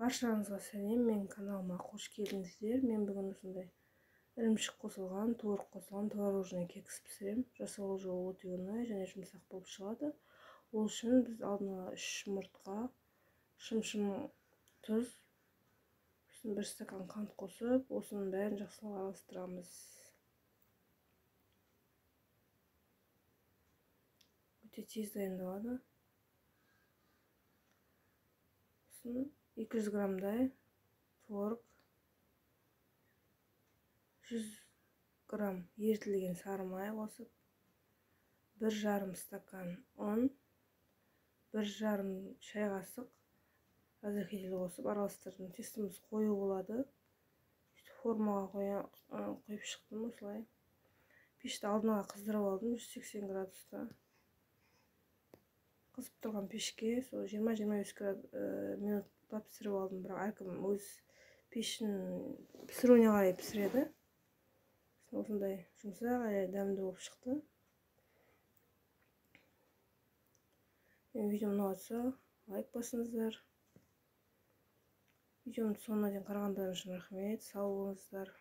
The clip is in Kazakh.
Баршаңызға сәлем, мен каналыма қош келдіңіздер. Мен бүгін осындай ірімшік қосылған, творог қосылған творожный кекс пісіремін. Жасалу жолы өте оңай және жұмсақ болып шығады. Ол үшін біз алдына 3 жұмыртқа, шым тұз, сосын 1 стакан қант қосып, осының бәрін жақсылап араластырамыз. Өте тез дайындалады. 200 граммдай творог, 100 грамм ерітілген сары май қосып, 1,5 стакан ұн, 1,5 шай қасық разрыхитель қосып араластырдым. Тестіміз қою болады. Формаға қойып шықтым осылай. Пешті алдына қыздырып алдым 180 градуста. Қызып тұрған пешке 20-25 минут пісіріп алдым. Бірақ әркім өз пешін пісіруіне қарай пісіреді. Осындай жұмсақ әрі дәмді болып шықты. Видеом ұнаса, лайк басыңыздар. Видеомды соңына дейін қарағандарыңыз үшін рахмет. Сау болыңыздар.